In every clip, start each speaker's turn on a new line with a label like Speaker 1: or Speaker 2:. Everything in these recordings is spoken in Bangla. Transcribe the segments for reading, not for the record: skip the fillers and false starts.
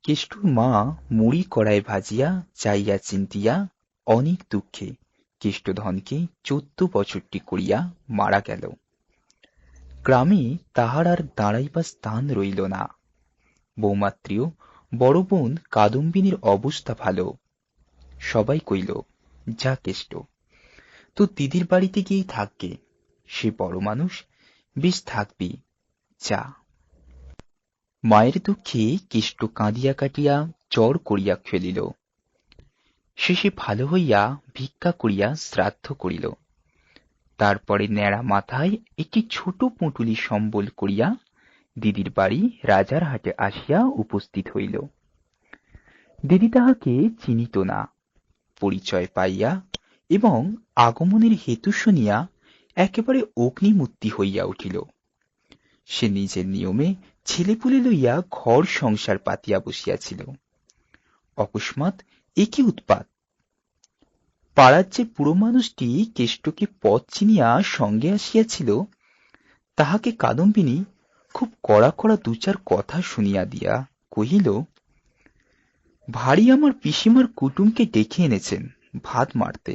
Speaker 1: কেষ্টর মা মুড়ি কড়ায় ভাজিয়া চাইয়া চিন্তিয়া অনেক দুঃখে কেষ্টধনকে 14 বছরটি করিয়া মারা গেল। গ্রামে তাহার আর দাঁড়াইবার স্থান রইল না। বৌমাত্রীও বড় বোন কাদম্বিনীর অবস্থা ভালো। সবাই কইল, যা কেষ্ট, তো দিদির বাড়িতে গিয়েই থাকবে, সে বড় মানুষ, বেশ থাকবি, যা। মায়ের দুঃখে কেষ্ট কাঁদিয়া কাটিয়া জ্বর করিয়া ফেলিল। শেষে ভালো হইয়া ভিক্ষা করিয়া শ্রাদ্ধ করিল। তারপরে ন্যাড়া মাথায় একটি ছোট পুঁটুলি সম্বল করিয়া দিদির বাড়ি রাজার হাটে আসিয়া উপস্থিত হইল। দিদি তাহাকে চিনিত না। পরিচয় পাইয়া এবং আগমনের হেতু শুনিয়া একেবারে অগ্নিমূর্তি হইয়া উঠিল। সে নিজের নিয়মে ছেলেপুলে লইয়া ঘর সংসার পাতিয়া বসিয়াছিল। অকস্মাৎ একই উৎপাত! পাড়ার যে পুরো মানুষটি কেষ্টকে পথ চিনিয়া সঙ্গে আসিয়াছিল, তাহাকে কাদম্বিনী খুব কড়া কড়া দু চার কথা শুনিয়া দিয়া কহিল, ভারী আমার পিসিমার কুটুমকে ডেকে এনেছেন ভাত মারতে।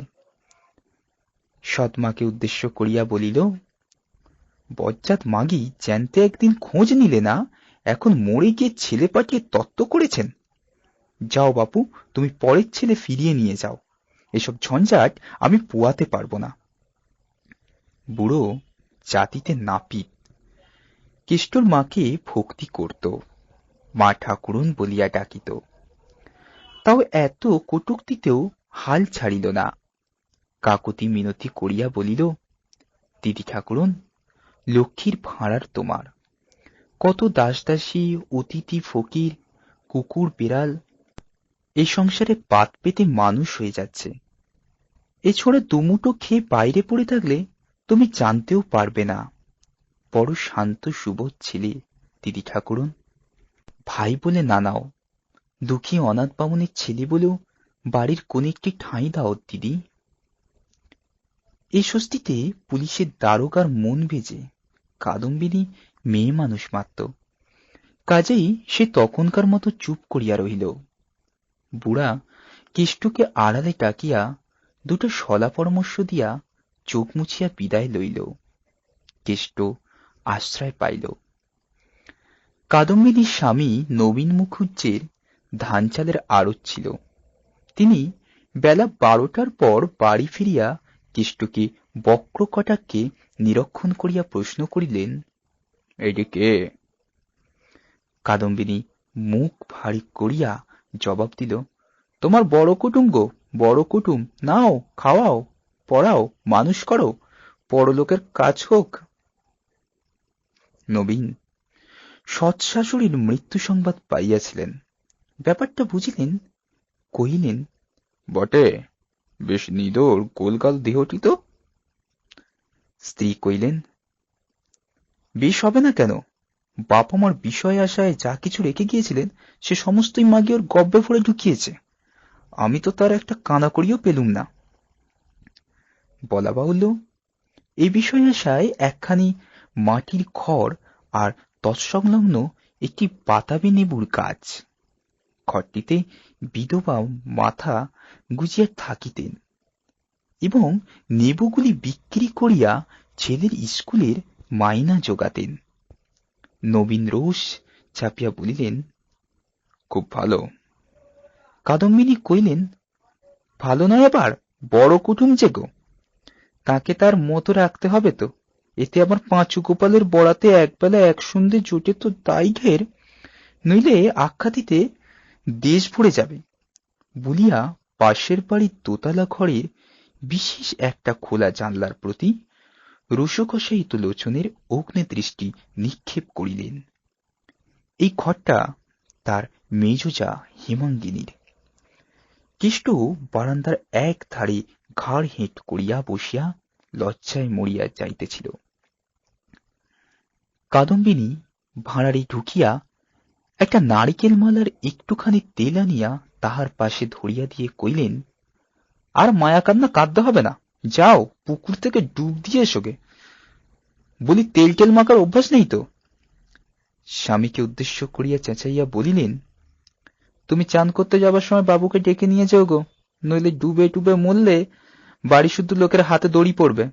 Speaker 1: সৎমাকে উদ্দেশ্য করিয়া বলিল, বজ্জাত মাগি জ্যান্তে একদিন খোঁজ নিলে না, এখন মরে গিয়ে ছেলে পাঠিয়ে তত্ত্ব করেছেন। যাও বাপু, তুমি পরের ছেলে ফিরিয়ে নিয়ে যাও, এসব ঝঞ্ঝাট আমি পোয়াতে পারব না। বুড়ো জাতিতে নাপিত। কেষ্টর মাকে ভক্তি করত, মা ঠাকুরুন বলিয়া ডাকিত। তাও এত কটূক্তিতেও হাল ছাড়িল না। কাকুতি মিনতি করিয়া বলিল, দিদি ঠাকুরুন, লক্ষ্মীর ভাঁড়ার তোমার। কত দাসদাসী, অতিথি, ফকির, কুকুর, বিড়াল এই সংসারে পাত পেতে মানুষ হয়ে যাচ্ছে। এছাড়া দুমুটো খেয়ে বাইরে পড়ে থাকলে তুমি জানতেও পারবে না। বড় শান্ত সুবোধ ছেলে দিদি ঠাকুরুন। ভাই বলে নানাও, দুঃখী অনাথ বামুনের ছেলে বলেও বাড়ির কোন একটি ঠাঁই দাও দিদি। এই ষষ্ঠীতে পুলিশের দারোগার মন ভেজে কাদম্বিনী মেয়ে মানুষ মাত্র, কাজেই সে তখনকার মতো চুপ করিয়া রহিল। বুড়া কেষ্টকে আড়ালে ডাকিয়া দুটো সলা পরামর্শ দিয়া চোখ মুছিয়া বিদায় লইল। কেষ্ট আশ্রয় পাইল। কাদম্বিনীর স্বামী নবীন মুখুজ্জের ধান চালের আড়ত ছিল। তিনি বেলা 12টার পর বাড়ি ফিরিয়া কেষ্টকে বক্র কটাক্ষে নিরীক্ষণ করিয়া প্রশ্ন করিলেন, এটি কে? কাদম্বিনী মুখ ভারী করিয়া জবাব দিল, তোমার বড় কুটুম গো, বড় কুটুম। নাও, খাওয়াও, পড়াও, মানুষ করো, পরলোকের কাজ হোক। নবীন সৎ শাশুড়ির মৃত্যু সংবাদ পাইয়াছিলেন, ব্যাপারটা বুঝিলেন, কহিলেন, বটে, বেশ নিদর গোলগাল দেহটি তো। স্ত্রী কইলেন, বেশ হবে না কেন? বাপ আমার বিষয় আশায় যা কিছু রেখে গিয়েছিলেন সে সমস্তই মাগি ওর গব্বে ভরে ঢুকিয়েছে। আমি তো তার একটা কানা করিও পেলুম না। বলা বাহুল্য, এই বিষয় আশায় একখানি মাটির খড় আর তৎসংলগ্ন একটি বাতাবি নেবুর গাছ। ঘরটিতে বিধবা মাথা গুজিয়া থাকিতেন এবং নেবুগুলি বিক্রি করিয়া ছেলের স্কুলের মাইনা জোগাতেন। নবীন রোষ চাপিয়া বলিলেন, খুব ভালো। কাদম্বিনী কইলেন, ভালো নয় আবার, বড় কুটুম যে গো, তাকে তার মতো রাখতে হবে তো। এতে আবার পাঁচু গোপালের বড়াতে একবেলা এক সন্ধে জোটে তো তাই ঘের, নইলে আখ্যাতিতে দেশ ভরে যাবে। বলিয়া পাশের বাড়ির দোতলা ঘরের বিশেষ একটা খোলা জানলার প্রতি রসকসায়িত লোচনের অগ্নিদৃষ্টি নিক্ষেপ করিলেন। এই ঘরটা তার মেজোজা হেমাঙ্গিনীর। কেষ্ট বারান্দার এক ধারে ঘাড় হেঁট করিয়া বসিয়া লজ্জায় মরিয়া যাইতেছিল। কাদম্বিনী ভাঁড়ারে ঢুকিয়া একটা নারিকেল মালার একটুখানি তেল আনিয়া তাহার পাশে ধরিয়া দিয়ে কইলেন, আর মায়া কান্না কাঁদতে হবে না, যাও পুকুর থেকে ডুব দিয়ে এসোগে। বলি, তেল টেল মাখার অভ্যাস নেই তো? স্বামীকে উদ্দেশ্য করিয়া চেঁচাইয়া বলিলেন, তুমি চান করতে যাবার সময় বাবুকে ডেকে নিয়ে যেও গো, নইলে ডুবে ডুবে মরলে বাড়ি শুদ্ধ লোকের হাতে দড়ি পড়বে।